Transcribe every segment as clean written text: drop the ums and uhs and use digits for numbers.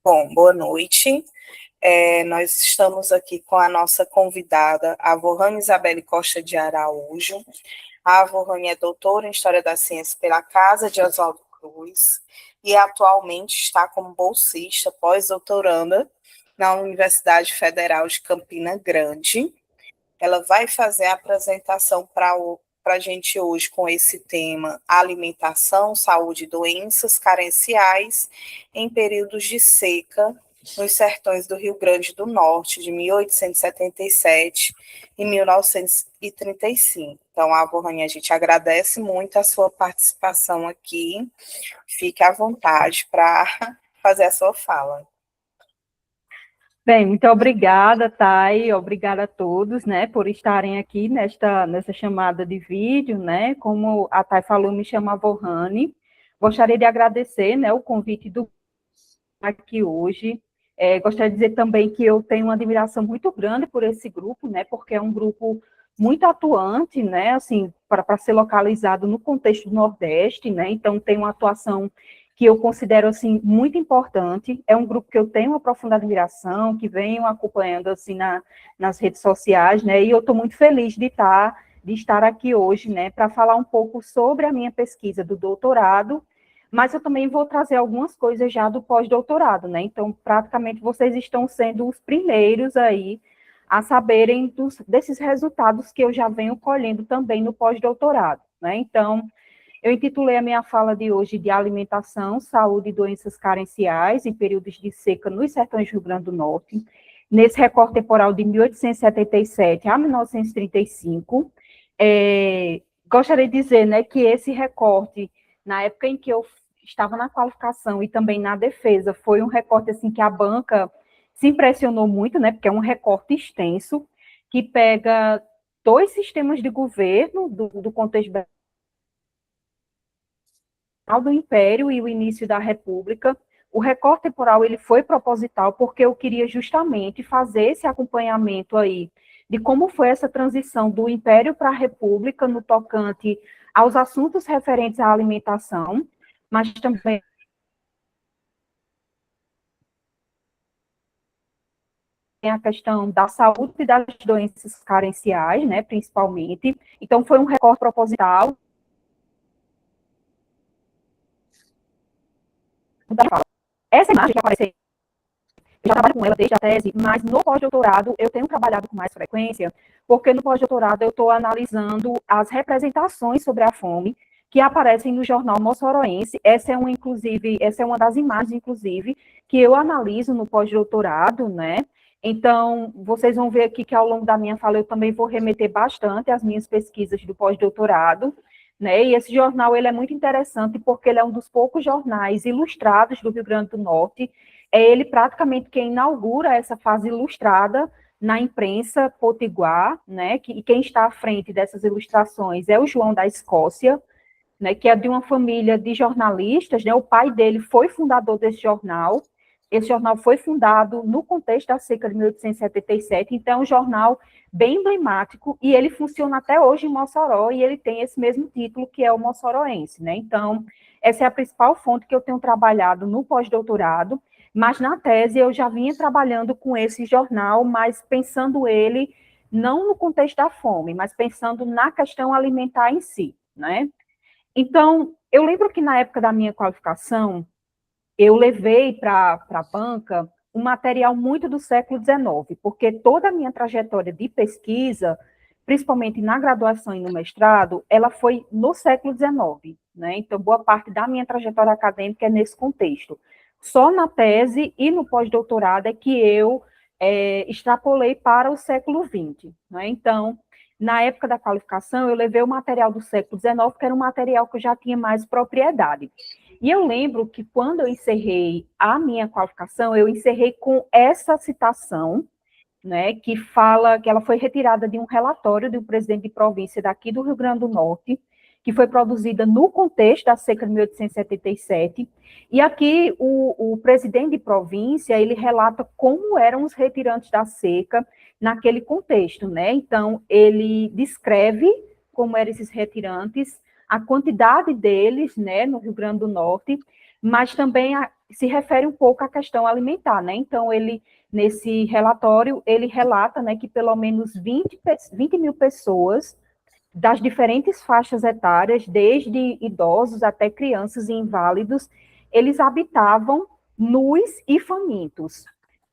Bom, boa noite. Nós estamos aqui com a nossa convidada, a Vorrane Isabelle Costa de Araújo. A Vorrane é doutora em História da Ciência pela Casa de Oswaldo Cruz e atualmente está como bolsista pós-doutoranda na Universidade Federal de Campina Grande. Ela vai fazer a apresentação para a gente hoje com esse tema: alimentação, saúde e doenças carenciais em períodos de seca nos sertões do Rio Grande do Norte, de 1877 e 1935. Então, Vorrane, a gente agradece muito a sua participação aqui. Fique à vontade para fazer a sua fala. Bem, muito obrigada, Thay, obrigada a todos, né, por estarem aqui nessa chamada de vídeo, né, como a Thay falou, me chamo Vorrane, gostaria de agradecer, né, o convite do aqui hoje, gostaria de dizer também que eu tenho uma admiração muito grande por esse grupo, né, porque é um grupo muito atuante, né, assim, para ser localizado no contexto do Nordeste, né, então tem uma atuação que eu considero, assim, muito importante. É um grupo que eu tenho uma profunda admiração, que venho acompanhando, assim, nas redes sociais, né, e eu estou muito feliz de estar aqui hoje, né, para falar um pouco sobre a minha pesquisa do doutorado, mas eu também vou trazer algumas coisas já do pós-doutorado, né, então, praticamente, vocês estão sendo os primeiros aí a saberem desses resultados que eu já venho colhendo também no pós-doutorado, né, então, eu intitulei a minha fala de hoje de alimentação, saúde e doenças carenciais em períodos de seca nos sertões do Rio Grande do Norte, nesse recorte temporal de 1877 a 1935. Gostaria de dizer, né, que esse recorte, na época em que eu estava na qualificação e também na defesa, foi um recorte assim que a banca se impressionou muito, né, porque é um recorte extenso, que pega dois sistemas de governo do contexto do Império e o início da República. O recorte temporal ele foi proposital porque eu queria justamente fazer esse acompanhamento aí de como foi essa transição do Império para a República no tocante aos assuntos referentes à alimentação, mas também a questão da saúde e das doenças carenciais, né, principalmente. Então, foi um recorte proposital. Essa imagem que apareceu, eu já trabalho com ela desde a tese, mas no pós-doutorado eu tenho trabalhado com mais frequência, porque no pós-doutorado eu estou analisando as representações sobre a fome que aparecem no jornal Mossoroense. Essa é uma das imagens, inclusive, que eu analiso no pós-doutorado, né? Então, vocês vão ver aqui que ao longo da minha fala eu também vou remeter bastante às minhas pesquisas do pós-doutorado, né? E esse jornal ele é muito interessante porque ele é um dos poucos jornais ilustrados do Rio Grande do Norte. É ele praticamente quem inaugura essa fase ilustrada na imprensa potiguar, né? E quem está à frente dessas ilustrações é o João da Escócia, né? Que é de uma família de jornalistas, né? O pai dele foi fundador desse jornal. Esse jornal foi fundado no contexto da seca de 1877, então é um jornal bem emblemático, e ele funciona até hoje em Mossoró, e ele tem esse mesmo título, que é o Mossoroense, né? Então, essa é a principal fonte que eu tenho trabalhado no pós-doutorado, mas na tese eu já vinha trabalhando com esse jornal, mas pensando ele não no contexto da fome, mas pensando na questão alimentar em si, né? Então, eu lembro que na época da minha qualificação, eu levei para a banca um material muito do século XIX, porque toda a minha trajetória de pesquisa, principalmente na graduação e no mestrado, ela foi no século XIX, né? Então, boa parte da minha trajetória acadêmica é nesse contexto. Só na tese e no pós-doutorado é que eu extrapolei para o século XX, né? Então, na época da qualificação, eu levei o material do século XIX, que era um material que eu já tinha mais propriedade. E eu lembro que quando eu encerrei a minha qualificação, eu encerrei com essa citação, né, que fala que ela foi retirada de um relatório do presidente de província daqui do Rio Grande do Norte, que foi produzida no contexto da seca de 1877, e aqui o presidente de província, ele relata como eram os retirantes da seca naquele contexto, né? Então, ele descreve como eram esses retirantes, a quantidade deles, né, no Rio Grande do Norte, mas também se refere um pouco à questão alimentar, né? Então, nesse relatório, ele relata, né, que pelo menos 20 mil pessoas das diferentes faixas etárias, desde idosos até crianças e inválidos, eles habitavam nus e famintos.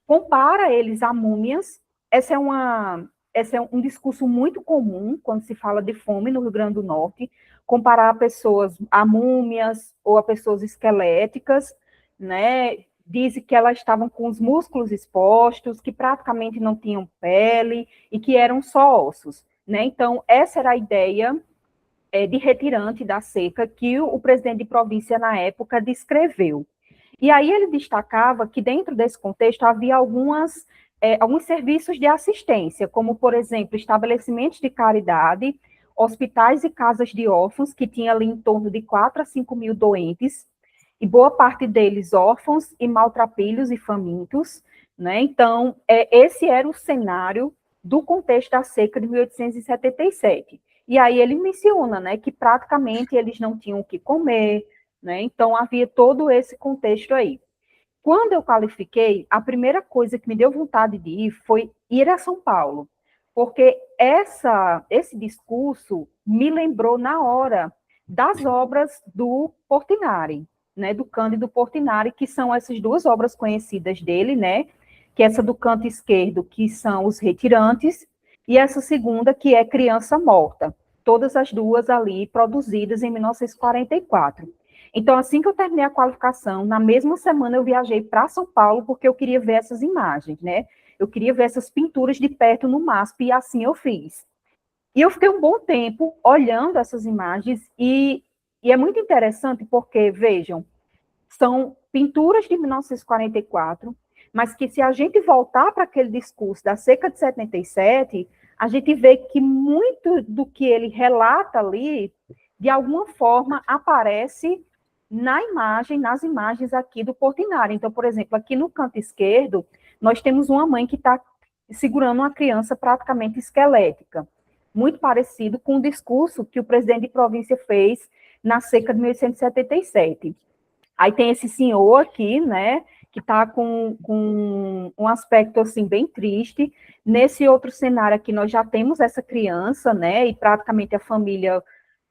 Compara eles a múmias, esse é um discurso muito comum quando se fala de fome no Rio Grande do Norte, comparar pessoas a múmias ou a pessoas esqueléticas, né? Diz que elas estavam com os músculos expostos, que praticamente não tinham pele e que eram só ossos, né? Então, essa era a ideia de retirante da seca que o presidente de província na época descreveu. E aí ele destacava que dentro desse contexto havia alguns serviços de assistência, como, por exemplo, estabelecimentos de caridade, hospitais e casas de órfãos, que tinha ali em torno de 4 a 5 mil doentes, e boa parte deles órfãos e maltrapilhos e famintos, né? Então, esse era o cenário do contexto da seca de 1877. E aí ele menciona, né, que praticamente eles não tinham o que comer, né? Então, havia todo esse contexto aí. Quando eu qualifiquei, a primeira coisa que me deu vontade de ir foi ir a São Paulo, porque esse discurso me lembrou na hora das obras do Portinari, né, do Cândido Portinari, que são essas duas obras conhecidas dele, né, que é essa do canto esquerdo, que são Os Retirantes, e essa segunda, que é Criança Morta, todas as duas ali produzidas em 1944. Então, assim que eu terminei a qualificação, na mesma semana eu viajei para São Paulo, porque eu queria ver essas imagens, né? Eu queria ver essas pinturas de perto no MASP, e assim eu fiz. E eu fiquei um bom tempo olhando essas imagens, e é muito interessante porque, vejam, são pinturas de 1944, mas que se a gente voltar para aquele discurso da seca de 77, a gente vê que muito do que ele relata ali, de alguma forma, aparece nas imagens aqui do Portinari. Então, por exemplo, aqui no canto esquerdo, nós temos uma mãe que está segurando uma criança praticamente esquelética, muito parecido com o discurso que o presidente de província fez na seca de 1877. Aí tem esse senhor aqui, né, que está com um aspecto, assim, bem triste. Nesse outro cenário aqui, nós já temos essa criança, né, e praticamente a família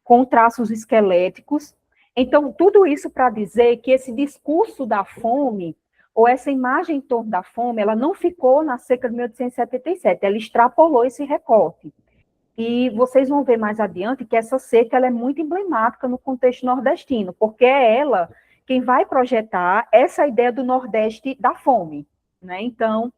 com traços esqueléticos. Então, tudo isso para dizer que esse discurso da fome, ou essa imagem em torno da fome, ela não ficou na seca de 1877, ela extrapolou esse recorte. E vocês vão ver mais adiante que essa seca ela é muito emblemática no contexto nordestino, porque é ela quem vai projetar essa ideia do Nordeste da fome, né? Então,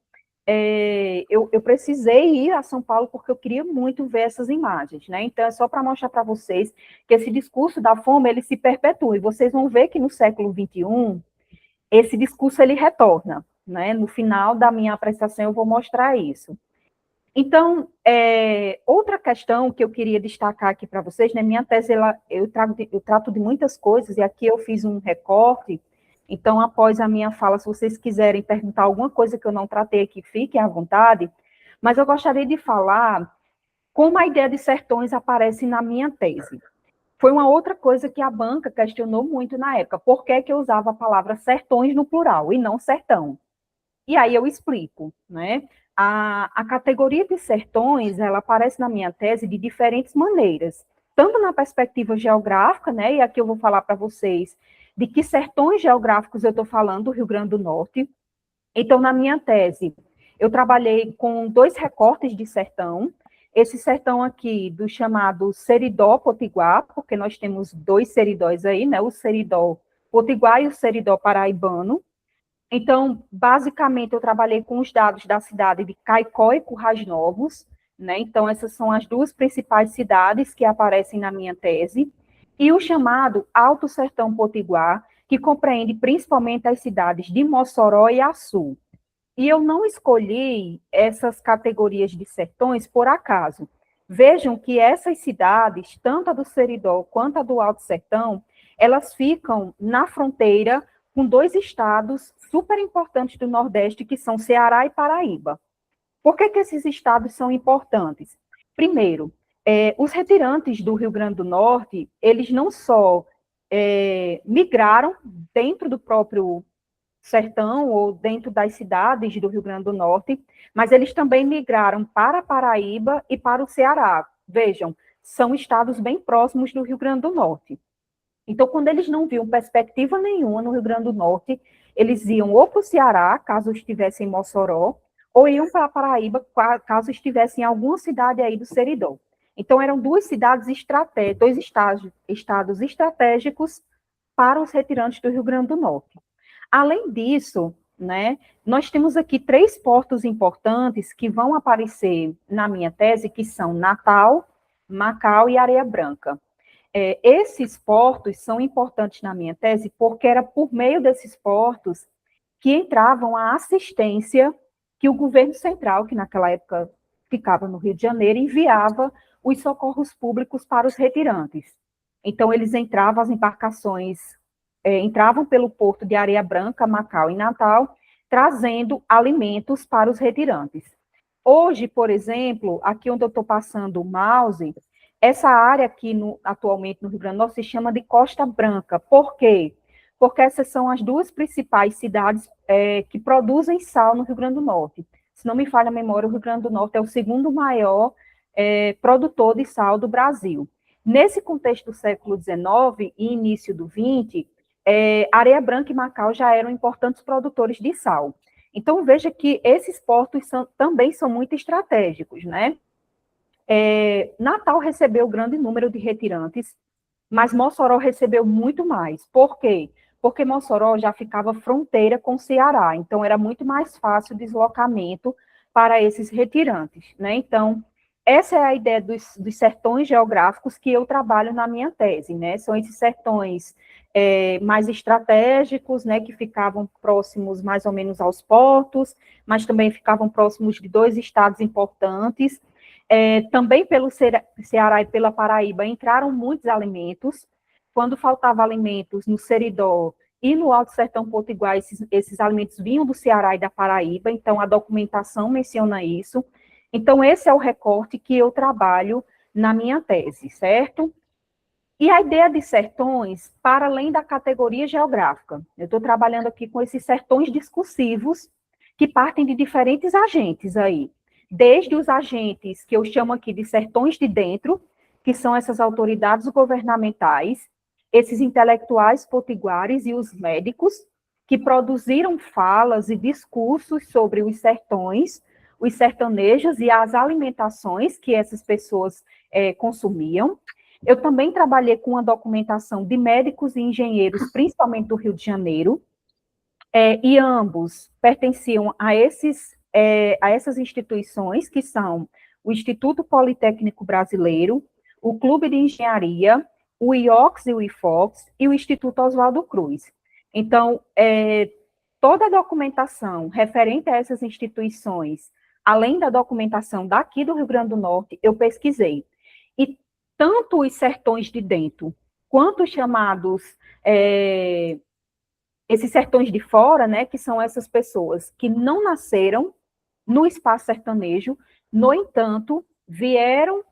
eu precisei ir a São Paulo porque eu queria muito ver essas imagens, né? Então, é só para mostrar para vocês que esse discurso da fome, ele se perpetua, e vocês vão ver que no século XXI, esse discurso, ele retorna, né? No final da minha apresentação, eu vou mostrar isso. Então, outra questão que eu queria destacar aqui para vocês, né, minha tese, eu trato de muitas coisas, e aqui eu fiz um recorte, então, após a minha fala, se vocês quiserem perguntar alguma coisa que eu não tratei aqui, fiquem à vontade, mas eu gostaria de falar como a ideia de sertões aparece na minha tese. Foi uma outra coisa que a banca questionou muito na época, por que que eu usava a palavra sertões no plural e não sertão? E aí eu explico, né? A categoria de sertões, ela aparece na minha tese de diferentes maneiras, tanto na perspectiva geográfica, né? E aqui eu vou falar para vocês de que sertões geográficos eu estou falando do Rio Grande do Norte. Então, na minha tese, eu trabalhei com dois recortes de sertão. Esse sertão aqui, do chamado Seridó Potiguar, porque nós temos dois seridóis aí, né? O Seridó Potiguar e o Seridó Paraibano. Então, basicamente, eu trabalhei com os dados da cidade de Caicó e Currais Novos, né? Então, essas são as duas principais cidades que aparecem na minha tese, e o chamado Alto Sertão Potiguar, que compreende principalmente as cidades de Mossoró e Açu. E eu não escolhi essas categorias de sertões por acaso. Vejam que essas cidades, tanto a do Seridó quanto a do Alto Sertão, elas ficam na fronteira com dois estados super importantes do Nordeste, que são Ceará e Paraíba. Por que esses estados são importantes? Primeiro, os retirantes do Rio Grande do Norte, eles não só migraram dentro do próprio sertão ou dentro das cidades do Rio Grande do Norte, mas eles também migraram para a Paraíba e para o Ceará. Vejam, são estados bem próximos do Rio Grande do Norte. Então, quando eles não viam perspectiva nenhuma no Rio Grande do Norte, eles iam ou para o Ceará, caso estivessem em Mossoró, ou iam para a Paraíba, caso estivessem em alguma cidade aí do Seridó. Então, eram duas cidades estratégicas, dois estados estratégicos para os retirantes do Rio Grande do Norte. Além disso, né, nós temos aqui 3 portos importantes que vão aparecer na minha tese, que são Natal, Macau e Areia Branca. Esses portos são importantes na minha tese porque era por meio desses portos que entravam a assistência que o governo central, que naquela época ficava no Rio de Janeiro, enviava os socorros públicos para os retirantes. Então, eles entravam, as embarcações entravam pelo porto de Areia Branca, Macau e Natal, trazendo alimentos para os retirantes. Hoje, por exemplo, aqui onde eu estou passando o mouse, essa área aqui atualmente no Rio Grande do Norte se chama de Costa Branca. Por quê? Porque essas são as 2 principais cidades que produzem sal no Rio Grande do Norte. Se não me falha a memória, o Rio Grande do Norte é o segundo maior produtor de sal do Brasil. Nesse contexto do século XIX e início do XX, Areia Branca e Macau já eram importantes produtores de sal. Então, veja que esses portos também são muito estratégicos, né? Natal recebeu grande número de retirantes, mas Mossoró recebeu muito mais. Por quê? Porque Mossoró já ficava fronteira com o Ceará, então era muito mais fácil o deslocamento para esses retirantes, né? Então, essa é a ideia dos sertões geográficos que eu trabalho na minha tese, né? São esses sertões mais estratégicos, né, que ficavam próximos mais ou menos aos portos, mas também ficavam próximos de 2 estados importantes. Também pelo Ceará e pela Paraíba entraram muitos alimentos. Quando faltava alimentos no Seridó e no Alto Sertão Potiguar, esses alimentos vinham do Ceará e da Paraíba, então a documentação menciona isso. Então, esse é o recorte que eu trabalho na minha tese, certo? E a ideia de sertões, para além da categoria geográfica, eu estou trabalhando aqui com esses sertões discursivos, que partem de diferentes agentes aí, desde os agentes que eu chamo aqui de sertões de dentro, que são essas autoridades governamentais, esses intelectuais potiguares e os médicos, que produziram falas e discursos sobre os sertões, os sertanejos e as alimentações que essas pessoas consumiam. Eu também trabalhei com a documentação de médicos e engenheiros, principalmente do Rio de Janeiro, e ambos pertenciam a essas instituições, que são o Instituto Politécnico Brasileiro, o Clube de Engenharia, o IOX e o IFOX, e o Instituto Oswaldo Cruz. Então, toda a documentação referente a essas instituições, além da documentação daqui do Rio Grande do Norte, eu pesquisei. E tanto os sertões de dentro, quanto os chamados, esses sertões de fora, né, que são essas pessoas que não nasceram no espaço sertanejo, no entanto, vieram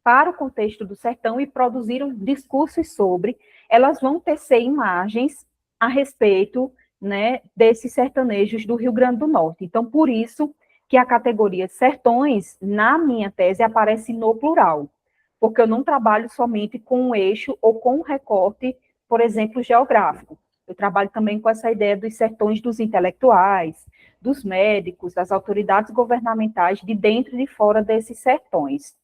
para o contexto do sertão e produziram discursos sobre, elas vão tecer imagens a respeito, né, desses sertanejos do Rio Grande do Norte. Então, por isso que a categoria sertões, na minha tese, aparece no plural, porque eu não trabalho somente com um eixo ou com um recorte, por exemplo, geográfico. Eu trabalho também com essa ideia dos sertões dos intelectuais, dos médicos, das autoridades governamentais, de dentro e de fora desses sertões.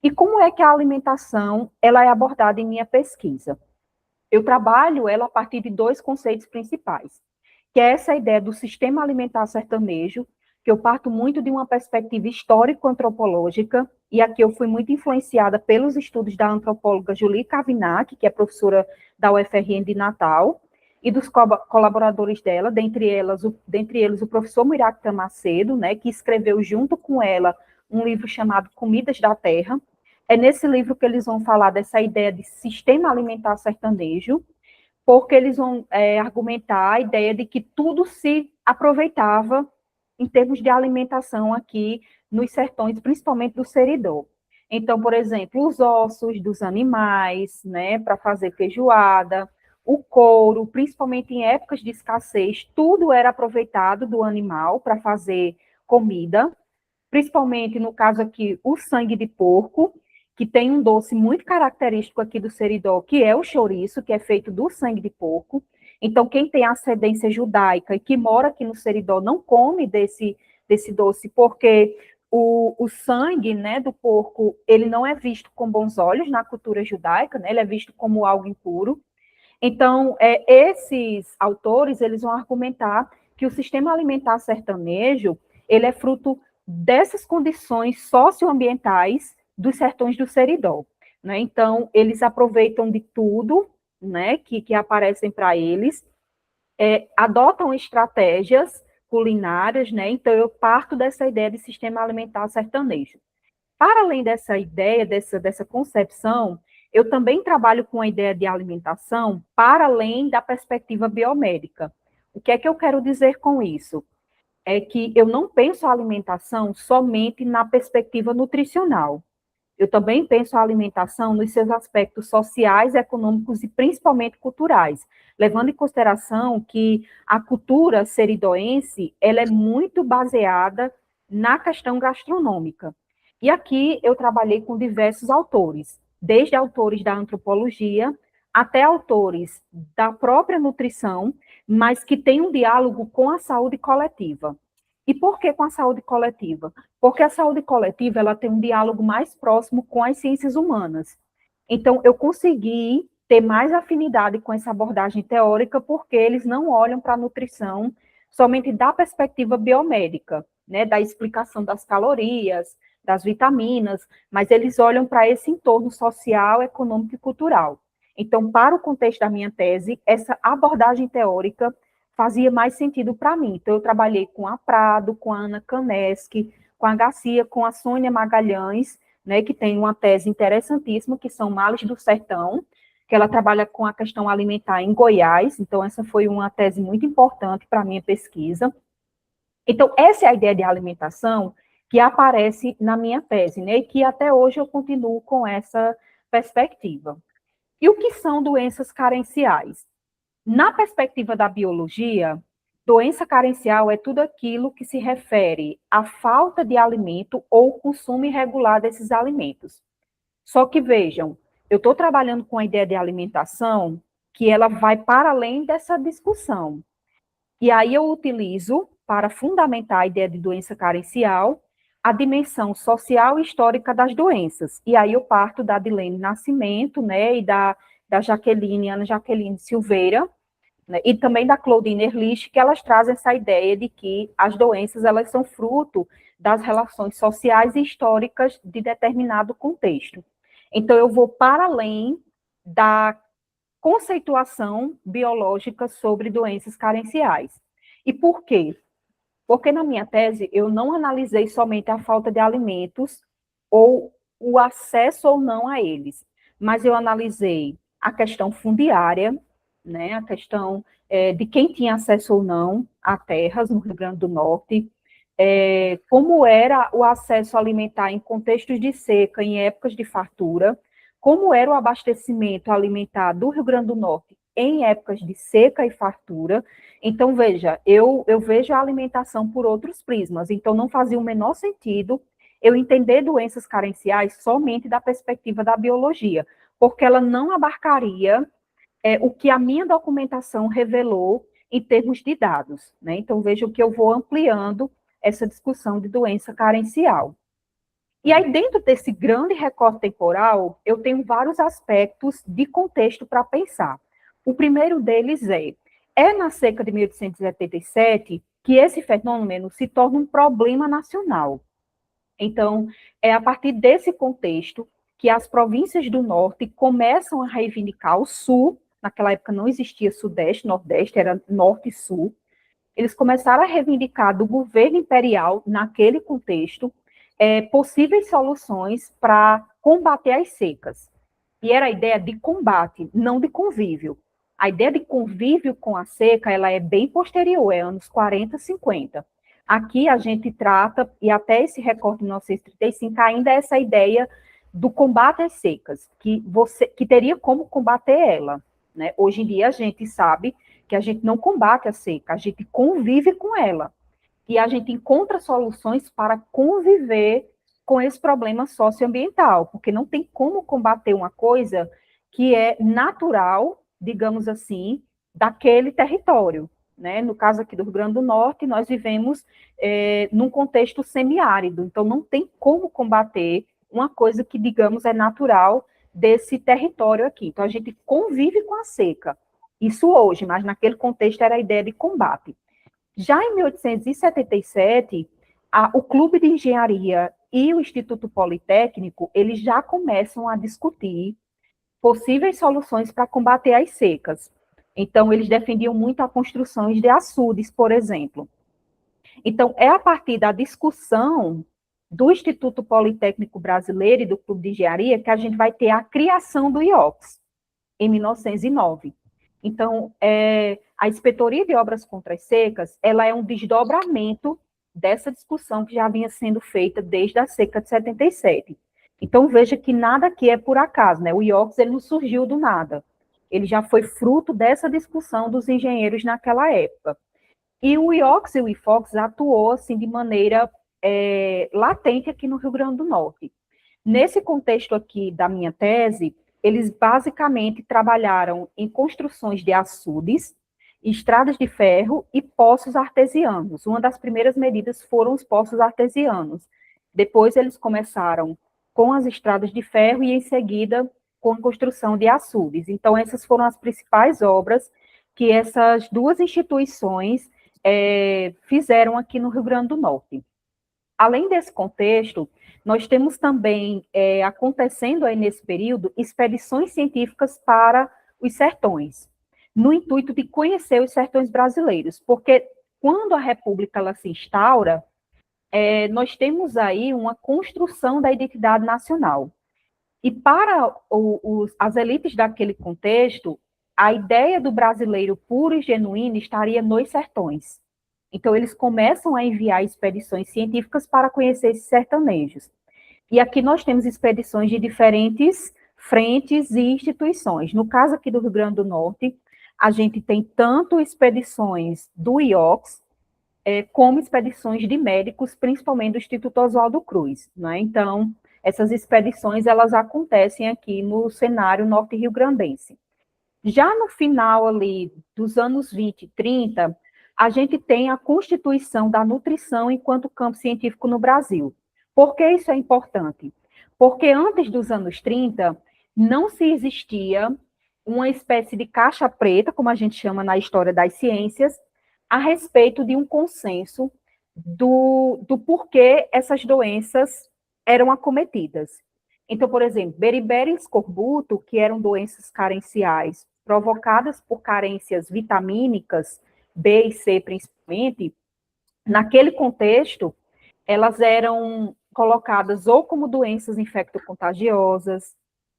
E como é que a alimentação ela é abordada em minha pesquisa? Eu trabalho ela a partir de 2 conceitos principais, que é essa ideia do sistema alimentar sertanejo, que eu parto muito de uma perspectiva histórico-antropológica, e aqui eu fui muito influenciada pelos estudos da antropóloga Julie Cavinac, que é professora da UFRN de Natal, e dos colaboradores dela, dentre eles o professor Muiracta Macedo, né, que escreveu junto com ela um livro chamado Comidas da Terra. É nesse livro que eles vão falar dessa ideia de sistema alimentar sertanejo, porque eles vão argumentar a ideia de que tudo se aproveitava em termos de alimentação aqui nos sertões, principalmente do Seridó. Então, por exemplo, os ossos dos animais, né, para fazer feijoada, o couro, principalmente em épocas de escassez, tudo era aproveitado do animal para fazer comida, principalmente no caso aqui, o sangue de porco, que tem um doce muito característico aqui do Seridó, que é o chouriço, que é feito do sangue de porco. Então, quem tem ascendência judaica e que mora aqui no Seridó não come desse doce, porque o sangue, né, do porco, ele não é visto com bons olhos na cultura judaica, né, ele é visto como algo impuro. Então, esses autores, eles vão argumentar que o sistema alimentar sertanejo, ele é fruto dessas condições socioambientais dos sertões do Seridó, né? Então, eles aproveitam de tudo, né, que aparecem para eles, adotam estratégias culinárias, né? Então, eu parto dessa ideia de sistema alimentar sertanejo. Para além dessa ideia, dessa concepção, eu também trabalho com a ideia de alimentação para além da perspectiva biomédica. O que é que eu quero dizer com isso? É que eu não penso a alimentação somente na perspectiva nutricional. Eu também penso a alimentação nos seus aspectos sociais, econômicos e principalmente culturais, levando em consideração que a cultura seridoense, ela é muito baseada na questão gastronômica. E aqui eu trabalhei com diversos autores, desde autores da antropologia até autores da própria nutrição, mas que têm um diálogo com a saúde coletiva. E por que com a saúde coletiva? Porque a saúde coletiva ela tem um diálogo mais próximo com as ciências humanas. Então, eu consegui ter mais afinidade com essa abordagem teórica, porque eles não olham para a nutrição somente da perspectiva biomédica, né, da explicação das calorias, das vitaminas, mas eles olham para esse entorno social, econômico e cultural. Então, para o contexto da minha tese, essa abordagem teórica fazia mais sentido para mim. Então, eu trabalhei com a Prado, com a Ana Kaneski, com a Garcia, com a Sônia Magalhães, né, que tem uma tese interessantíssima, que são Males do Sertão, que ela trabalha com a questão alimentar em Goiás. Então, essa foi uma tese muito importante para a minha pesquisa. Então, essa é a ideia de alimentação que aparece na minha tese, né, e que até hoje eu continuo com essa perspectiva. E o que são doenças carenciais? Na perspectiva da biologia, doença carencial é tudo aquilo que se refere à falta de alimento ou consumo irregular desses alimentos. Só que vejam, eu estou trabalhando com a ideia de alimentação que ela vai para além dessa discussão. E aí eu utilizo, para fundamentar a ideia de doença carencial, a dimensão social e histórica das doenças. E aí eu parto da Dilene Nascimento, né, e da Jaqueline, Ana Jaqueline Silveira, né, e também da Claudine Erlich, que elas trazem essa ideia de que as doenças elas são fruto das relações sociais e históricas de determinado contexto. Então, eu vou para além da conceituação biológica sobre doenças carenciais. E por quê? Porque na minha tese eu não analisei somente a falta de alimentos ou o acesso ou não a eles, mas eu analisei a questão fundiária, né, a questão de quem tinha acesso ou não a terras no Rio Grande do Norte, como era o acesso alimentar em contextos de seca, em épocas de fartura, como era o abastecimento alimentar do Rio Grande do Norte em épocas de seca e fartura. Então, veja, eu vejo a alimentação por outros prismas, então não fazia o menor sentido eu entender doenças carenciais somente da perspectiva da biologia, porque ela não abarcaria o que a minha documentação revelou em termos de dados, né? Então, veja que eu vou ampliando essa discussão de doença carencial. E aí, dentro desse grande recorte temporal, eu tenho vários aspectos de contexto para pensar. O primeiro deles é na seca de 1877 que esse fenômeno se torna um problema nacional. Então, é a partir desse contexto que as províncias do norte começam a reivindicar o sul, naquela época não existia sudeste, nordeste, era norte e sul. Eles começaram a reivindicar do governo imperial, naquele contexto, possíveis soluções para combater as secas. E era a ideia de combate, não de convívio. A ideia de convívio com a seca, ela é bem posterior, é anos 40, 50. Aqui a gente trata, e até esse recorte de 1935, ainda é essa ideia do combate às secas, que teria como combater ela, né? Hoje em dia a gente sabe que a gente não combate a seca, a gente convive com ela. E a gente encontra soluções para conviver com esse problema socioambiental, porque não tem como combater uma coisa que é natural, digamos assim, daquele território, né? No caso aqui do Rio Grande do Norte, nós vivemos num contexto semiárido, então não tem como combater uma coisa que, digamos, é natural desse território aqui. Então a gente convive com a seca, isso hoje, mas naquele contexto era a ideia de combate. Já em 1877, o Clube de Engenharia e o Instituto Politécnico, eles já começam a discutir possíveis soluções para combater as secas. Então, eles defendiam muito a construção de açudes, por exemplo. Então, é a partir da discussão do Instituto Politécnico Brasileiro e do Clube de Engenharia que a gente vai ter a criação do IOCS, em 1909. Então, a Inspetoria de Obras contra as Secas, ela é um desdobramento dessa discussão que já vinha sendo feita desde a seca de 77. Então, veja que nada aqui é por acaso, né? O IOCS, ele não surgiu do nada. Ele já foi fruto dessa discussão dos engenheiros naquela época. E o IOCS e o IFOX atuou, assim, de maneira latente aqui no Rio Grande do Norte. Nesse contexto aqui da minha tese, eles basicamente trabalharam em construções de açudes, estradas de ferro e poços artesianos. Uma das primeiras medidas foram os poços artesianos. Depois eles começaram com as estradas de ferro e, em seguida, com a construção de açudes. Então, essas foram as principais obras que essas duas instituições fizeram aqui no Rio Grande do Norte. Além desse contexto, nós temos também, acontecendo aí nesse período, expedições científicas para os sertões, no intuito de conhecer os sertões brasileiros, porque quando a República ela se instaura, nós temos aí uma construção da identidade nacional. E para as elites daquele contexto, a ideia do brasileiro puro e genuíno estaria nos sertões. Então, eles começam a enviar expedições científicas para conhecer esses sertanejos. E aqui nós temos expedições de diferentes frentes e instituições. No caso aqui do Rio Grande do Norte, a gente tem tanto expedições do IOCS, como expedições de médicos, principalmente do Instituto Oswaldo Cruz, né? Então, essas expedições, elas acontecem aqui no cenário norte-riograndense. Já no final ali dos anos 20 e 30, a gente tem a constituição da nutrição enquanto campo científico no Brasil. Por que isso é importante? Porque antes dos anos 30, não se existia uma espécie de caixa preta, como a gente chama na história das ciências, a respeito de um consenso do porquê essas doenças eram acometidas. Então, por exemplo, beriberi e escorbuto, que eram doenças carenciais provocadas por carências vitamínicas, B e C principalmente, naquele contexto, elas eram colocadas ou como doenças infectocontagiosas.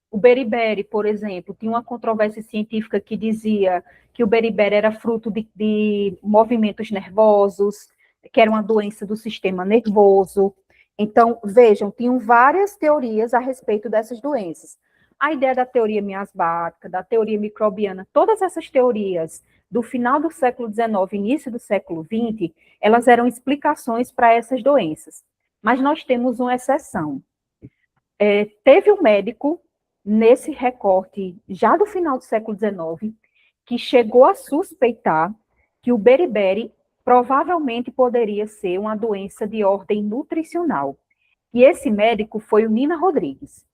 O beriberi, por exemplo, tinha uma controvérsia científica que dizia que o beriberi era fruto de movimentos nervosos, que era uma doença do sistema nervoso. Então, vejam, tinham várias teorias a respeito dessas doenças. A ideia da teoria miasmática, da teoria microbiana, todas essas teorias do final do século XIX, início do século XX, elas eram explicações para essas doenças. Mas nós temos uma exceção. Teve um médico, nesse recorte, já do final do século XIX, que chegou a suspeitar que o beriberi provavelmente poderia ser uma doença de ordem nutricional. E esse médico foi o Nina Rodrigues.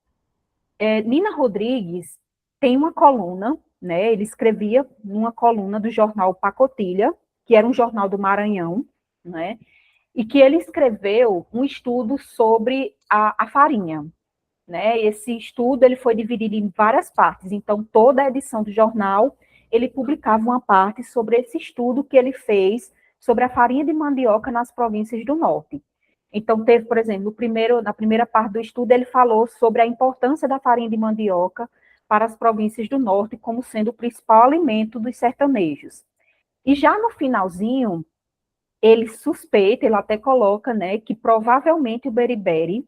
Nina Rodrigues tem uma coluna, né? Ele escrevia numa coluna do jornal Pacotilha, que era um jornal do Maranhão, né? E que ele escreveu um estudo sobre a farinha, né? Esse estudo ele foi dividido em várias partes. Então, toda a edição do jornal ele publicava uma parte sobre esse estudo que ele fez sobre a farinha de mandioca nas províncias do norte. Então, teve, por exemplo, na primeira parte do estudo, ele falou sobre a importância da farinha de mandioca para as províncias do norte, como sendo o principal alimento dos sertanejos. E já no finalzinho, ele suspeita, ele até coloca, né, que provavelmente o beriberi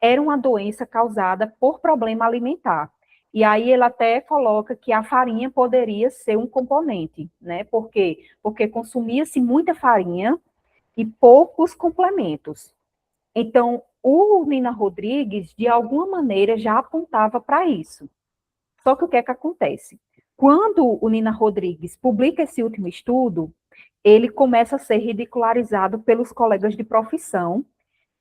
era uma doença causada por problema alimentar. E aí ele até coloca que a farinha poderia ser um componente, né? Por quê? Porque consumia-se muita farinha e poucos complementos. Então, o Nina Rodrigues, de alguma maneira, já apontava para isso. Só que o que é que acontece? Quando o Nina Rodrigues publica esse último estudo, ele começa a ser ridicularizado pelos colegas de profissão,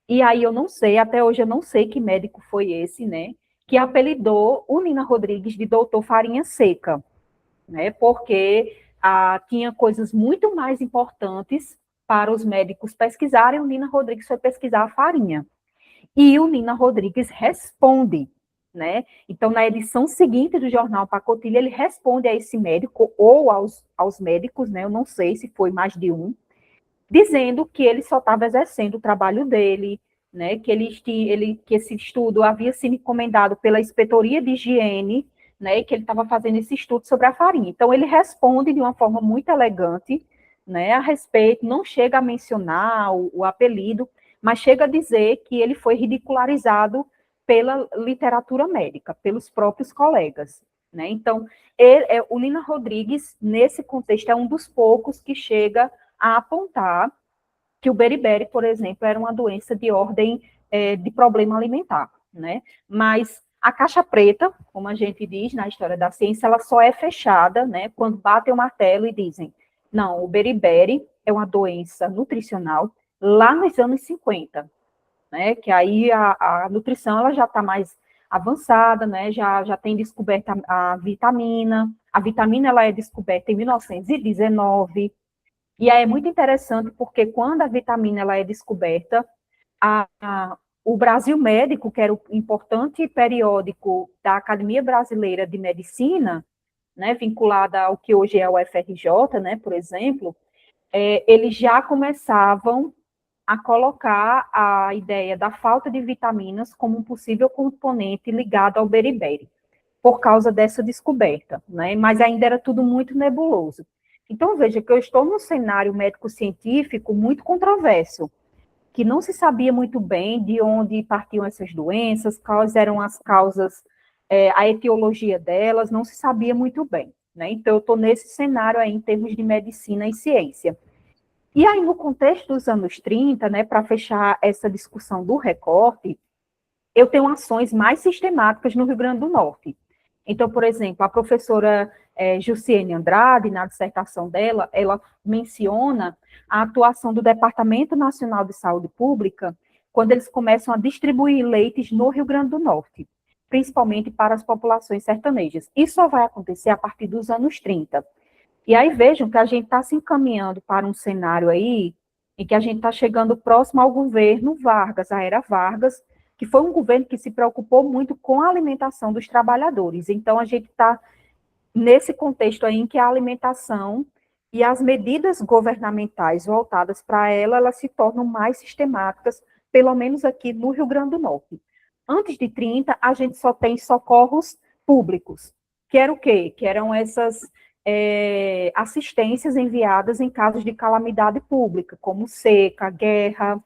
e aí eu não sei, até hoje eu não sei que médico foi esse, né, que apelidou o Nina Rodrigues de doutor Farinha Seca, né, porque tinha coisas muito mais importantes para os médicos pesquisarem, o Nina Rodrigues foi pesquisar a farinha. E o Nina Rodrigues responde, né? Então, na edição seguinte do jornal Pacotilha, ele responde a esse médico, ou aos médicos, né? Eu não sei se foi mais de um, dizendo que ele só estava exercendo o trabalho dele, né? Que esse estudo havia sido encomendado pela Inspetoria de Higiene, né? Que ele estava fazendo esse estudo sobre a farinha. Então, ele responde de uma forma muito elegante, né? A respeito, não chega a mencionar o apelido, mas chega a dizer que ele foi ridicularizado pela literatura médica, pelos próprios colegas, né? Então, o Nina Rodrigues, nesse contexto, é um dos poucos que chega a apontar que o beriberi, por exemplo, era uma doença de ordem de problema alimentar, né? Mas a caixa preta, como a gente diz na história da ciência, ela só é fechada, né, quando batem o martelo e dizem, não, o beriberi é uma doença nutricional lá nos anos 50, né, que aí a nutrição ela já está mais avançada, né, já tem descoberta a vitamina ela é descoberta em 1919, e aí é muito interessante porque quando a vitamina ela é descoberta, o Brasil Médico, que era o importante periódico da Academia Brasileira de Medicina, né, vinculada ao que hoje é o FRJ, né, por exemplo, eles já começavam a colocar a ideia da falta de vitaminas como um possível componente ligado ao beriberi, por causa dessa descoberta, né? Mas ainda era tudo muito nebuloso. Então, veja que eu estou num cenário médico-científico muito controverso, que não se sabia muito bem de onde partiam essas doenças, quais eram as causas, a etiologia delas, não se sabia muito bem, né? Então, eu estou nesse cenário aí em termos de medicina e ciência. E aí, no contexto dos anos 30, né, para fechar essa discussão do recorte, eu tenho ações mais sistemáticas no Rio Grande do Norte. Então, por exemplo, a professora Jussiene Andrade, na dissertação dela, ela menciona a atuação do Departamento Nacional de Saúde Pública quando eles começam a distribuir leites no Rio Grande do Norte, principalmente para as populações sertanejas. Isso só vai acontecer a partir dos anos 30. E aí vejam que a gente está se encaminhando para um cenário aí em que a gente está chegando próximo ao governo Vargas, a era Vargas, que foi um governo que se preocupou muito com a alimentação dos trabalhadores. Então, a gente está nesse contexto aí em que a alimentação e as medidas governamentais voltadas para ela, elas se tornam mais sistemáticas, pelo menos aqui no Rio Grande do Norte. Antes de 30, a gente só tem socorros públicos, que era o quê? Que eram essas assistências enviadas em casos de calamidade pública, como seca, guerra,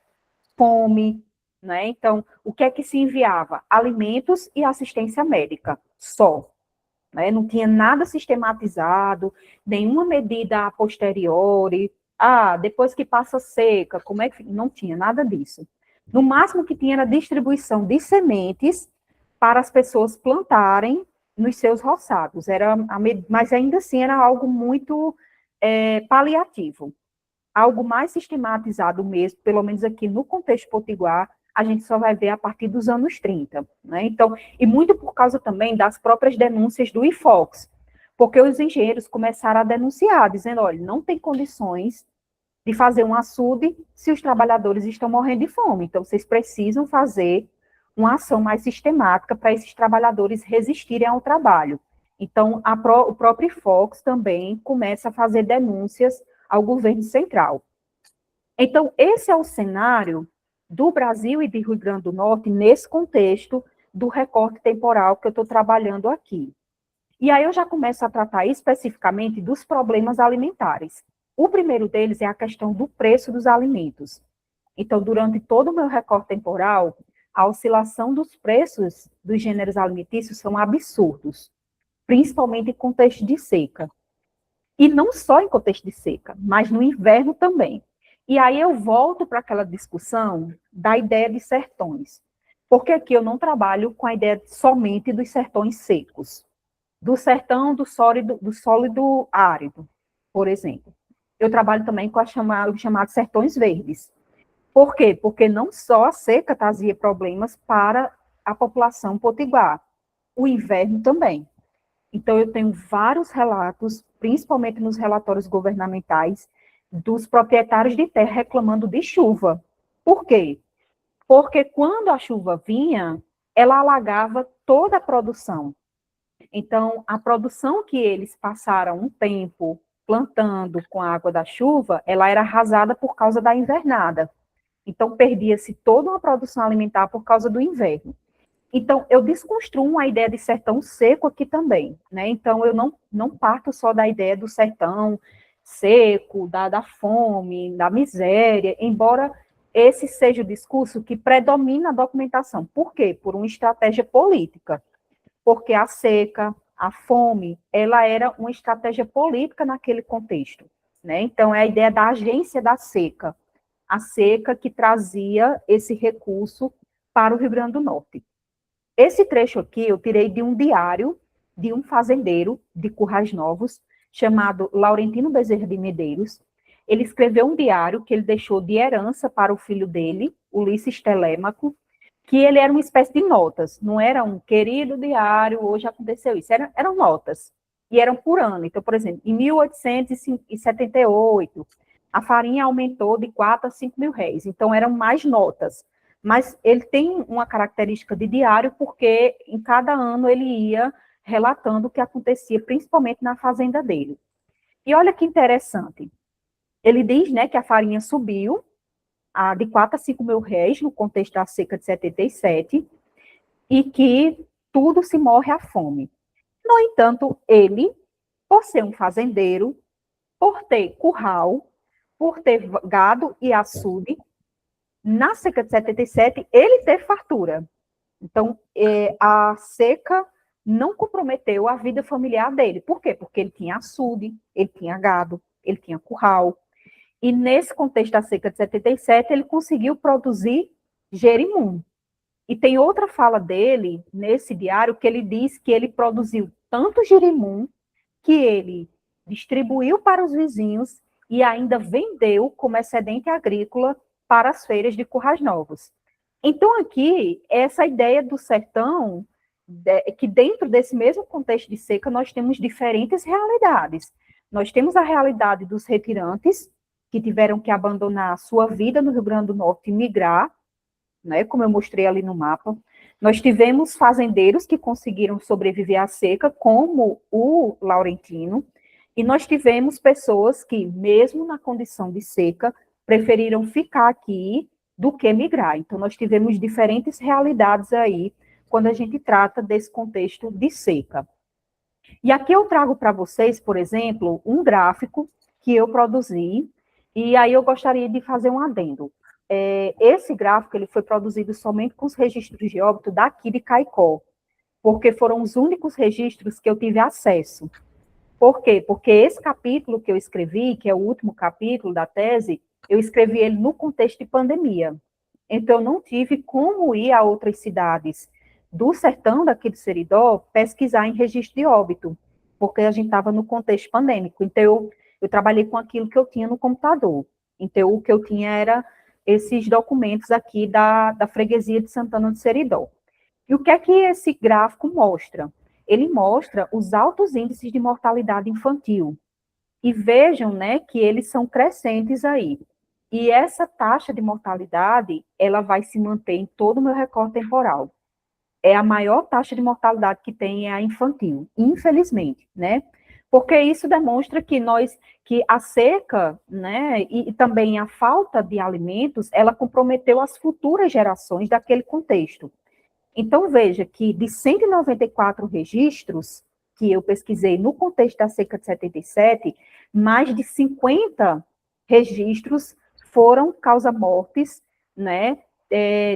fome, né? Então, o que é que se enviava? Alimentos e assistência médica, só. Né? Não tinha nada sistematizado, nenhuma medida a posteriori. Depois que passa seca, como é que... Não tinha nada disso. No máximo que tinha era distribuição de sementes para as pessoas plantarem nos seus roçados. Mas ainda assim era algo muito paliativo. Algo mais sistematizado mesmo, pelo menos aqui no contexto potiguar, a gente só vai ver a partir dos anos 30, né? Então, e muito por causa também das próprias denúncias do IFOX, porque os engenheiros começaram a denunciar, dizendo, olha, não tem condições de fazer um açude se os trabalhadores estão morrendo de fome, então vocês precisam fazer uma ação mais sistemática para esses trabalhadores resistirem ao trabalho. Então, o próprio IFOX também começa a fazer denúncias ao governo central. Então, esse é o cenário do Brasil e do Rio Grande do Norte nesse contexto do recorte temporal que eu estou trabalhando aqui. E aí eu já começo a tratar especificamente dos problemas alimentares. O primeiro deles é a questão do preço dos alimentos. Então, durante todo o meu recorte temporal, a oscilação dos preços dos gêneros alimentícios são absurdos, principalmente em contexto de seca. E não só em contexto de seca, mas no inverno também. E aí eu volto para aquela discussão da ideia de sertões, porque aqui eu não trabalho com a ideia somente dos sertões secos, do sertão do sólido árido, por exemplo. Eu trabalho também com os chamados sertões verdes. Por quê? Porque não só a seca trazia problemas para a população potiguar, o inverno também. Então, eu tenho vários relatos, principalmente nos relatórios governamentais, dos proprietários de terra reclamando de chuva. Por quê? Porque quando a chuva vinha, ela alagava toda a produção. Então, a produção que eles passaram um tempo plantando com a água da chuva, ela era arrasada por causa da invernada. Então, perdia-se toda uma produção alimentar por causa do inverno. Então, eu desconstruo a ideia de sertão seco aqui também, né? Então, eu não parto só da ideia do sertão seco, da fome, da miséria, embora esse seja o discurso que predomina a documentação. Por quê? Por uma estratégia política. Porque a seca, a fome, ela era uma estratégia política naquele contexto, né? Então, é a ideia da agência da seca, a seca que trazia esse recurso para o Rio Grande do Norte. Esse trecho aqui eu tirei de um diário de um fazendeiro de Currais Novos, chamado Laurentino Bezerra de Medeiros. Ele escreveu um diário que ele deixou de herança para o filho dele, Ulisses Telêmaco, que ele era uma espécie de notas, não era um querido diário, hoje aconteceu isso, eram notas, e eram por ano. Então, por exemplo, em 1878, a farinha aumentou de 4 a 5 mil réis, então eram mais notas. Mas ele tem uma característica de diário, porque em cada ano ele ia relatando o que acontecia, principalmente na fazenda dele. E olha que interessante, ele diz, né, que a farinha subiu de 4 a 5 mil réis no contexto da seca de 77, e que tudo se morre à fome. No entanto, ele, por ser um fazendeiro, por ter curral, por ter gado e açude, na seca de 77, ele teve fartura. Então, a seca não comprometeu a vida familiar dele. Por quê? Porque ele tinha açude, ele tinha gado, ele tinha curral. E nesse contexto da seca de 77, ele conseguiu produzir gerimum. E tem outra fala dele, nesse diário, que ele diz que ele produziu tanto gerimum que ele distribuiu para os vizinhos e ainda vendeu como excedente agrícola para as feiras de Currais Novos. Então, aqui, essa ideia do sertão, que dentro desse mesmo contexto de seca, nós temos diferentes realidades. Nós temos a realidade dos retirantes, que tiveram que abandonar a sua vida no Rio Grande do Norte e migrar, né, como eu mostrei ali no mapa. Nós tivemos fazendeiros que conseguiram sobreviver à seca, como o Laurentino, e nós tivemos pessoas que, mesmo na condição de seca, preferiram ficar aqui do que migrar. Então, nós tivemos diferentes realidades aí, quando a gente trata desse contexto de seca. E aqui eu trago para vocês, por exemplo, um gráfico que eu produzi, e aí eu gostaria de fazer um adendo. Esse gráfico ele foi produzido somente com os registros de óbito daqui de Caicó, porque foram os únicos registros que eu tive acesso. Por quê? Porque esse capítulo que eu escrevi, que é o último capítulo da tese, eu escrevi ele no contexto de pandemia. Então, eu não tive como ir a outras cidades do sertão daqui do Seridó pesquisar em registro de óbito, porque a gente estava no contexto pandêmico. Então, eu trabalhei com aquilo que eu tinha no computador. Então, o que eu tinha era esses documentos aqui da freguesia de Santana do Seridó. E o que é que esse gráfico mostra? Ele mostra os altos índices de mortalidade infantil. E vejam, né, que eles são crescentes aí. E essa taxa de mortalidade, ela vai se manter em todo o meu recorte temporal. É a maior taxa de mortalidade que tem é a infantil, infelizmente, né? Porque isso demonstra que a seca, né, e também a falta de alimentos, ela comprometeu as futuras gerações daquele contexto. Então, veja que de 194 registros que eu pesquisei no contexto da seca de 77, mais de 50 registros foram causa-mortes, né,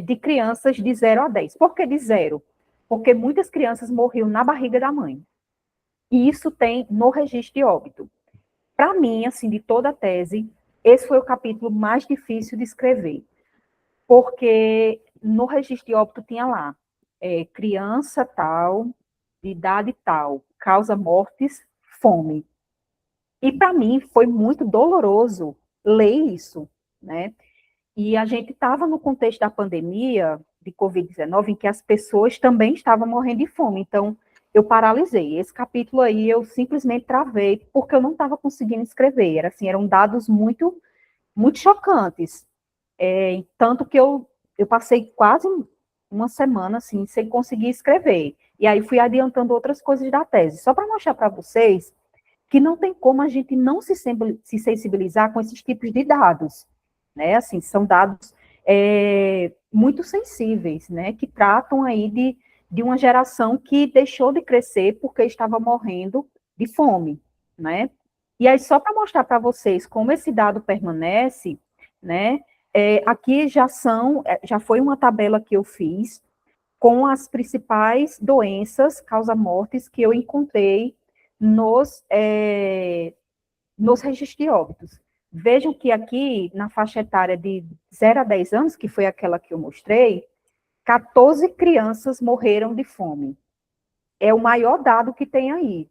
de crianças de 0 a 10. Por que de 0? Porque muitas crianças morriam na barriga da mãe. E isso tem no registro de óbito. Para mim, assim, de toda a tese, esse foi o capítulo mais difícil de escrever, porque no registro de óbito tinha lá, criança tal, de idade tal, causa mortes, fome. E para mim foi muito doloroso ler isso, né? E a gente estava no contexto da pandemia de Covid-19, em que as pessoas também estavam morrendo de fome. Então, eu paralisei. Esse capítulo aí eu simplesmente travei, porque eu não estava conseguindo escrever. Eram dados muito, muito chocantes. Tanto que eu passei quase uma semana assim, sem conseguir escrever. E aí fui adiantando outras coisas da tese. Só para mostrar para vocês que não tem como a gente não se sensibilizar com esses tipos de dados, né? Assim, são dados muito sensíveis, né? Que tratam aí de uma geração que deixou de crescer porque estava morrendo de fome, né? E aí, só para mostrar para vocês como esse dado permanece, né? Aqui já foi uma tabela que eu fiz com as principais doenças causa-mortes que eu encontrei nos registros de óbitos. Vejam que aqui, na faixa etária de 0 a 10 anos, que foi aquela que eu mostrei, 14 crianças morreram de fome. É o maior dado que tem aí,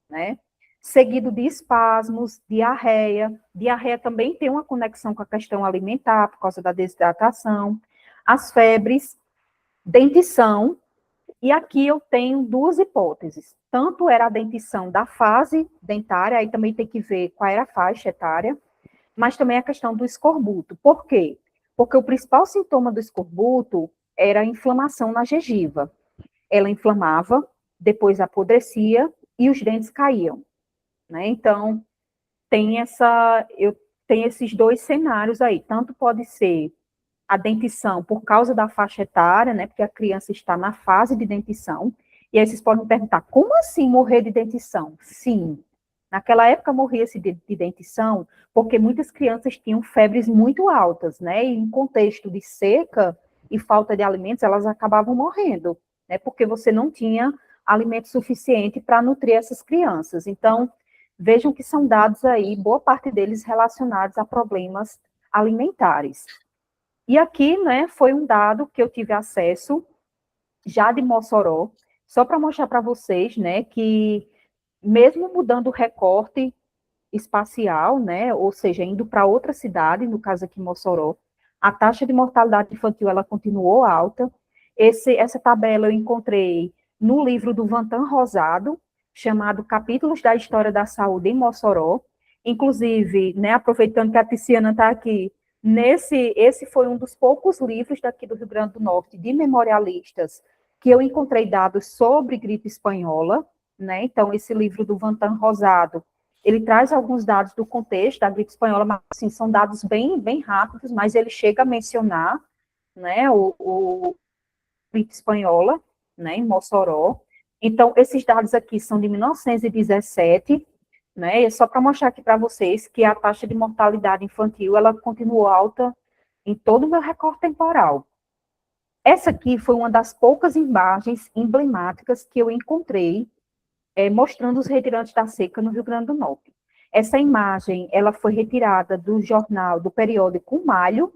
né? Seguido de espasmos, diarreia. Diarreia também tem uma conexão com a questão alimentar, por causa da desidratação. As febres, dentição, e aqui eu tenho duas hipóteses. Tanto era a dentição da fase dentária, aí também tem que ver qual era a faixa etária, mas também a questão do escorbuto. Por quê? Porque o principal sintoma do escorbuto era a inflamação na gengiva. Ela inflamava, depois apodrecia e os dentes caíam, né? Então, eu tenho esses dois cenários aí. Tanto pode ser a dentição por causa da faixa etária, né? Porque a criança está na fase de dentição. E aí vocês podem me perguntar, como assim morrer de dentição? Sim, naquela época morria-se de dentição porque muitas crianças tinham febres muito altas, né? E em contexto de seca e falta de alimentos, elas acabavam morrendo, né? Porque você não tinha alimento suficiente para nutrir essas crianças. Então, vejam que são dados aí, boa parte deles relacionados a problemas alimentares. E aqui, né, foi um dado que eu tive acesso, já de Mossoró, só para mostrar para vocês, né, que mesmo mudando o recorte espacial, né, ou seja, indo para outra cidade, no caso aqui Mossoró, a taxa de mortalidade infantil, ela continuou alta. Essa tabela eu encontrei no livro do Vantan Rosado, chamado Capítulos da História da Saúde em Mossoró. Inclusive, né, aproveitando que a Tiziana está aqui, esse foi um dos poucos livros daqui do Rio Grande do Norte, de memorialistas, que eu encontrei dados sobre gripe espanhola, né? Então, esse livro do Vantan Rosado, ele traz alguns dados do contexto da gripe espanhola, mas assim, são dados bem, bem rápidos, mas ele chega a mencionar, né, o gripe espanhola, né, em Mossoró. Então, esses dados aqui são de 1917, né, e só para mostrar aqui para vocês que a taxa de mortalidade infantil, ela continuou alta em todo o meu recorte temporal. Essa aqui foi uma das poucas imagens emblemáticas que eu encontrei mostrando os retirantes da seca no Rio Grande do Norte. Essa imagem, ela foi retirada do jornal, do periódico Malho,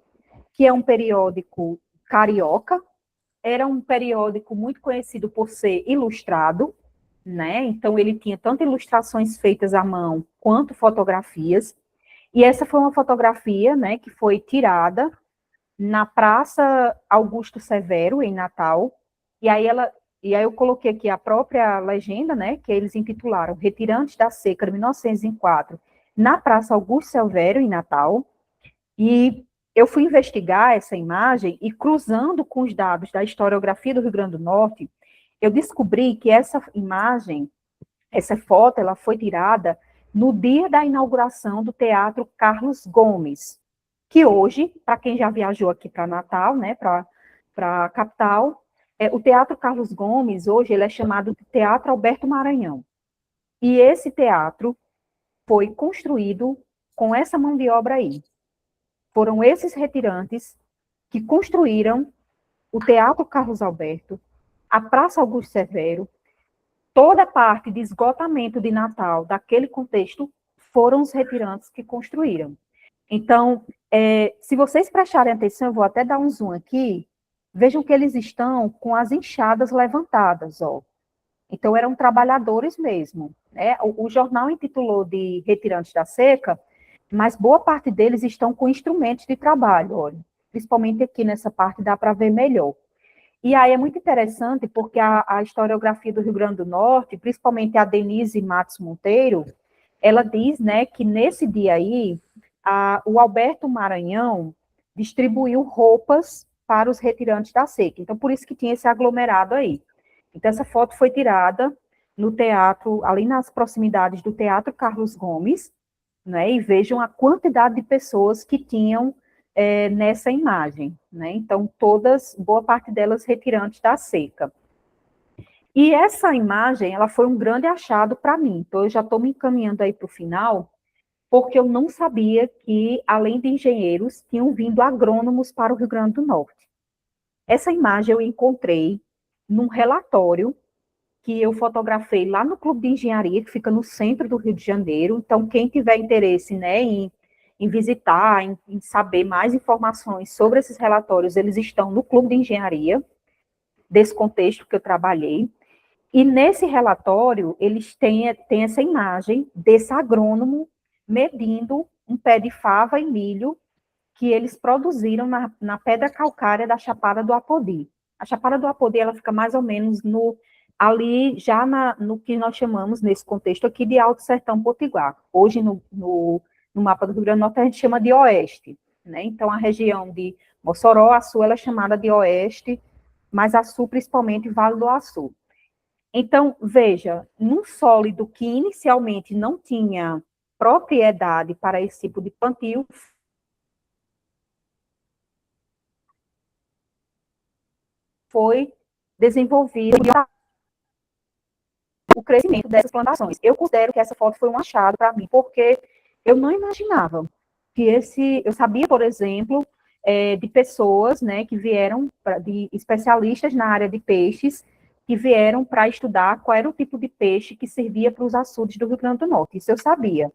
que é um periódico carioca, era um periódico muito conhecido por ser ilustrado, né? Então, ele tinha tanto ilustrações feitas à mão, quanto fotografias, e essa foi uma fotografia, né, que foi tirada na Praça Augusto Severo, em Natal, e aí eu coloquei aqui a própria legenda, né, que eles intitularam Retirantes da Seca de 1904, na Praça Augusto Severo, em Natal, e eu fui investigar essa imagem e cruzando com os dados da historiografia do Rio Grande do Norte, eu descobri que essa imagem, essa foto, ela foi tirada no dia da inauguração do Teatro Carlos Gomes, que hoje, para quem já viajou aqui para Natal, né, para a capital, o Teatro Carlos Gomes, hoje, ele é chamado de Teatro Alberto Maranhão. E esse teatro foi construído com essa mão de obra aí. Foram esses retirantes que construíram o Teatro Carlos Alberto, a Praça Augusto Severo, toda a parte de esgotamento de Natal daquele contexto foram os retirantes que construíram. Então, se vocês prestarem atenção, eu vou até dar um zoom aqui, vejam que eles estão com as enxadas levantadas, ó. Então, eram trabalhadores mesmo, né? O jornal intitulou de Retirantes da Seca, mas boa parte deles estão com instrumentos de trabalho, olha. Principalmente aqui nessa parte dá para ver melhor. E aí é muito interessante porque a historiografia do Rio Grande do Norte, principalmente a Denise Matos Monteiro, ela diz, né, que nesse dia aí, o Alberto Maranhão distribuiu roupas para os retirantes da seca. Então, por isso que tinha esse aglomerado aí. Então, essa foto foi tirada no teatro, ali nas proximidades do Teatro Carlos Gomes, né, e vejam a quantidade de pessoas que tinham nessa imagem, né? Então, boa parte delas retirantes da seca. E essa imagem, ela foi um grande achado para mim. Então, eu já estou me encaminhando aí para o final, porque eu não sabia que, além de engenheiros, tinham vindo agrônomos para o Rio Grande do Norte. Essa imagem eu encontrei num relatório que eu fotografei lá no Clube de Engenharia, que fica no centro do Rio de Janeiro. Então, quem tiver interesse, né, em visitar, em saber mais informações sobre esses relatórios, eles estão no Clube de Engenharia, desse contexto que eu trabalhei. E nesse relatório, eles têm essa imagem desse agrônomo medindo um pé de fava e milho que eles produziram na pedra calcária da Chapada do Apodi. A Chapada do Apodi, ela fica mais ou menos ali já no que nós chamamos, nesse contexto aqui, de Alto Sertão Potiguar. Hoje, no mapa do Rio Grande do Norte, a gente chama de Oeste, né? Então, a região de Mossoró, Açu, ela é chamada de Oeste, mas Açu, principalmente, Vale do Açu. Então, veja, num sólido que inicialmente não tinha propriedade para esse tipo de plantio, foi desenvolvido o crescimento dessas plantações. Eu considero que essa foto foi um achado para mim, porque eu não imaginava que eu sabia, por exemplo, de pessoas, né, que vieram, de especialistas na área de peixes, que vieram para estudar qual era o tipo de peixe que servia para os açudes do Rio Grande do Norte. Isso eu sabia.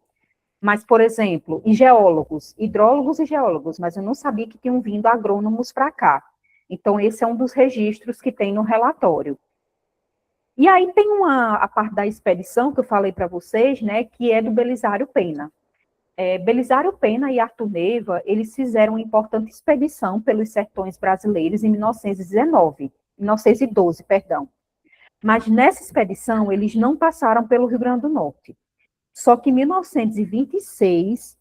Mas, por exemplo, e geólogos, hidrólogos e geólogos, mas eu não sabia que tinham vindo agrônomos para cá. Então, esse é um dos registros que tem no relatório. E aí tem a parte da expedição que eu falei para vocês, né, que é do Belisário Pena. Belisário Pena e Arthur Neiva, eles fizeram uma importante expedição pelos sertões brasileiros em 1912, perdão. Mas nessa expedição, eles não passaram pelo Rio Grande do Norte. Só que em 1926,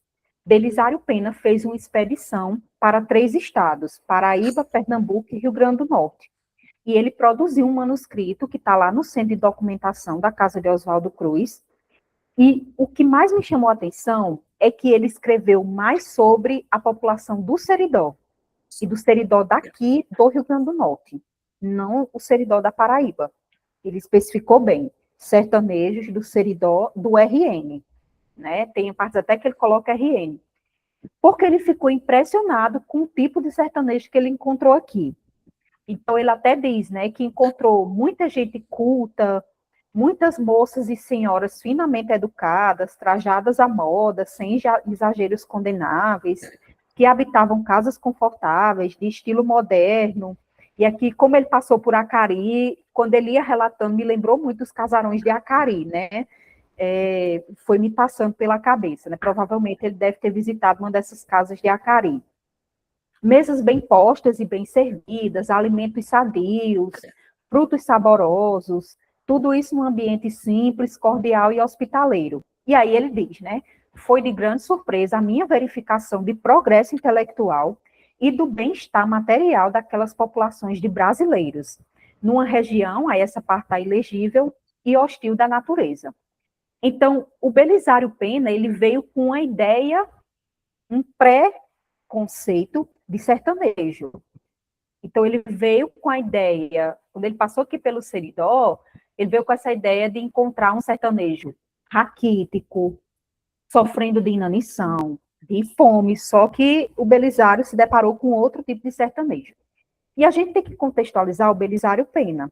Belisário Pena fez uma expedição para 3 estados, Paraíba, Pernambuco e Rio Grande do Norte. E ele produziu um manuscrito que está lá no Centro de Documentação da Casa de Oswaldo Cruz. E o que mais me chamou a atenção é que ele escreveu mais sobre a população do Seridó, e do Seridó daqui do Rio Grande do Norte, não o Seridó da Paraíba. Ele especificou bem, sertanejos do Seridó do RN, né? Tem partes até que ele coloca RN, porque ele ficou impressionado com o tipo de sertanejo que ele encontrou aqui. Então, ele até diz, né, que encontrou muita gente culta, muitas moças e senhoras finamente educadas, trajadas à moda, sem exageros condenáveis, que habitavam casas confortáveis, de estilo moderno. E aqui, como ele passou por Acari, quando ele ia relatando, me lembrou muito dos casarões de Acari, né? Foi me passando pela cabeça, né? Provavelmente ele deve ter visitado uma dessas casas de Acari. Mesas bem postas e bem servidas, alimentos sadios, frutos saborosos, tudo isso num ambiente simples, cordial e hospitaleiro. E aí ele diz, né? Foi de grande surpresa a minha verificação de progresso intelectual e do bem-estar material daquelas populações de brasileiros, numa região, aí essa parte está ilegível, e hostil da natureza. Então, o Belisário Pena, ele veio com uma ideia, um pré-conceito de sertanejo. Então, ele veio com a ideia, quando ele passou aqui pelo Seridó, ele veio com essa ideia de encontrar um sertanejo raquítico, sofrendo de inanição, de fome, só que o Belisário se deparou com outro tipo de sertanejo. E a gente tem que contextualizar o Belisário Pena,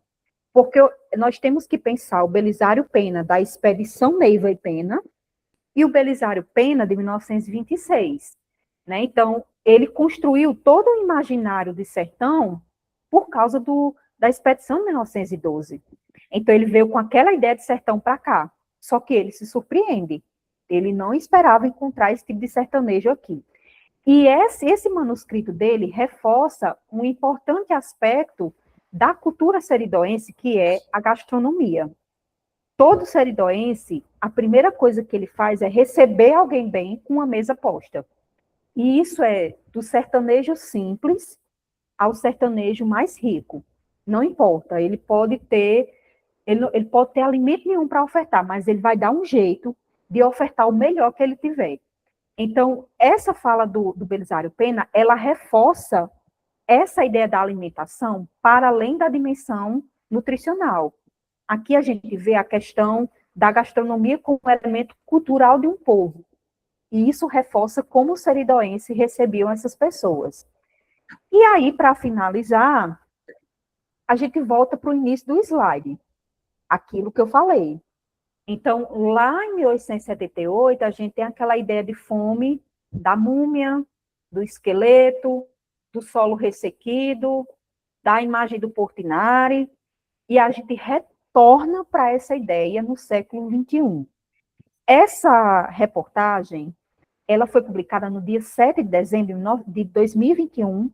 porque nós temos que pensar o Belisário Pena da Expedição Neiva e Pena e o Belisário Pena de 1926, né? Então, ele construiu todo o imaginário de sertão por causa da expedição de 1912. Então, ele veio com aquela ideia de sertão para cá, só que ele se surpreende. Ele não esperava encontrar esse tipo de sertanejo aqui. E esse manuscrito dele reforça um importante aspecto da cultura seridoense, que é a gastronomia. Todo seridoense, a primeira coisa que ele faz é receber alguém bem com uma mesa posta. E isso é do sertanejo simples ao sertanejo mais rico. Não importa, ele pode ter alimento nenhum para ofertar, mas ele vai dar um jeito de ofertar o melhor que ele tiver. Então, essa fala do Belisário Pena, ela reforça essa ideia da alimentação para além da dimensão nutricional. Aqui a gente vê a questão da gastronomia como elemento cultural de um povo. E isso reforça como os seridoenses recebiam essas pessoas. E aí, para finalizar, a gente volta para o início do slide, aquilo que eu falei. Então, lá em 1878, a gente tem aquela ideia de fome da múmia, do esqueleto, do solo ressequido, da imagem do Portinari, e a gente retorna para essa ideia no século XXI. Essa reportagem, ela foi publicada no dia 7 de dezembro de 2021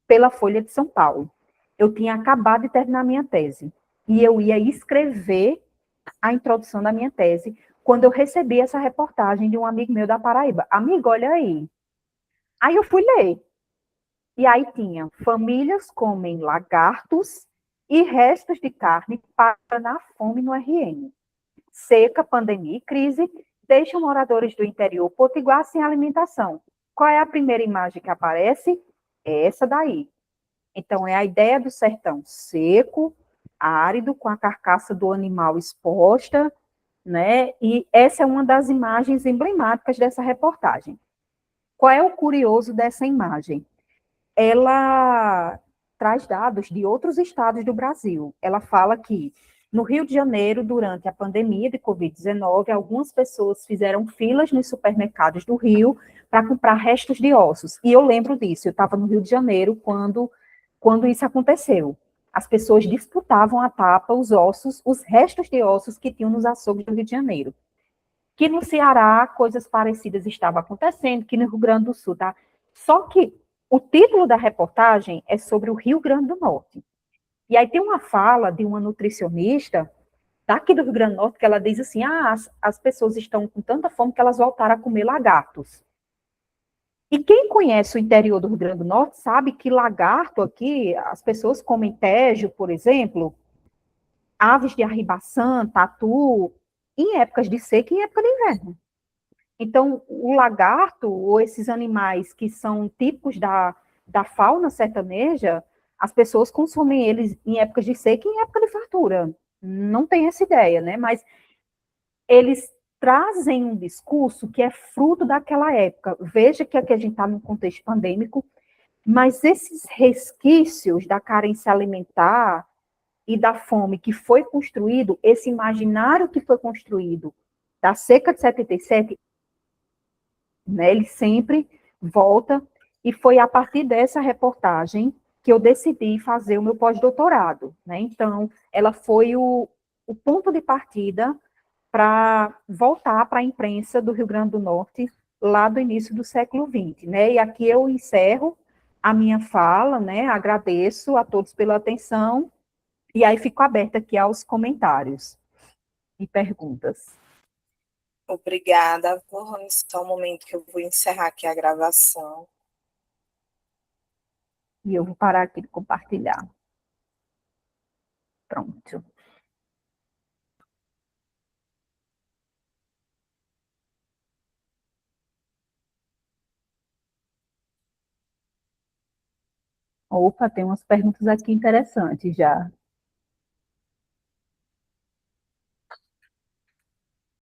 pela Folha de São Paulo. Eu tinha acabado de terminar minha tese e eu ia escrever a introdução da minha tese quando eu recebi essa reportagem de um amigo meu da Paraíba. Amigo, olha aí. Aí eu fui ler. E aí tinha: famílias comem lagartos e restos de carne para na fome no RN. Seca, pandemia e crise deixam moradores do interior potiguar sem alimentação. Qual é a primeira imagem que aparece? É essa daí. Então, é a ideia do sertão seco, árido, com a carcaça do animal exposta, né? E essa é uma das imagens emblemáticas dessa reportagem. Qual é o curioso dessa imagem? Ela traz dados de outros estados do Brasil. Ela fala que no Rio de Janeiro, durante a pandemia de Covid-19, algumas pessoas fizeram filas nos supermercados do Rio para comprar restos de ossos. E eu lembro disso, eu estava no Rio de Janeiro quando isso aconteceu. As pessoas disputavam a tapa, os ossos, os restos de ossos que tinham nos açougues do Rio de Janeiro. Que no Ceará coisas parecidas estavam acontecendo, que no Rio Grande do Sul, tá? Só que o título da reportagem é sobre o Rio Grande do Norte. E aí tem uma fala de uma nutricionista daqui do Rio Grande do Norte que ela diz assim: as pessoas estão com tanta fome que elas voltaram a comer lagartos. E quem conhece o interior do Rio Grande do Norte sabe que lagarto aqui, as pessoas comem tejo, por exemplo, aves de arribaçã, tatu, em épocas de seca e em época de inverno. Então, o lagarto, ou esses animais que são típicos da fauna sertaneja, as pessoas consomem eles em épocas de seca e em época de fartura. Não tem essa ideia, né? Mas eles trazem um discurso que é fruto daquela época. Veja que aqui a gente está num contexto pandêmico, mas esses resquícios da carência alimentar e da fome que foi construído, esse imaginário que foi construído da seca de 77, né, ele sempre volta, e foi a partir dessa reportagem que eu decidi fazer o meu pós-doutorado, né? Então, ela foi o ponto de partida para voltar para a imprensa do Rio Grande do Norte, lá do início do século XX, né? E aqui eu encerro a minha fala, né? Agradeço a todos pela atenção, e aí fico aberta aqui aos comentários e perguntas. Obrigada. Vou só um momento que eu vou encerrar aqui a gravação. E eu vou parar aqui de compartilhar. Pronto. Opa, tem umas perguntas aqui interessantes já.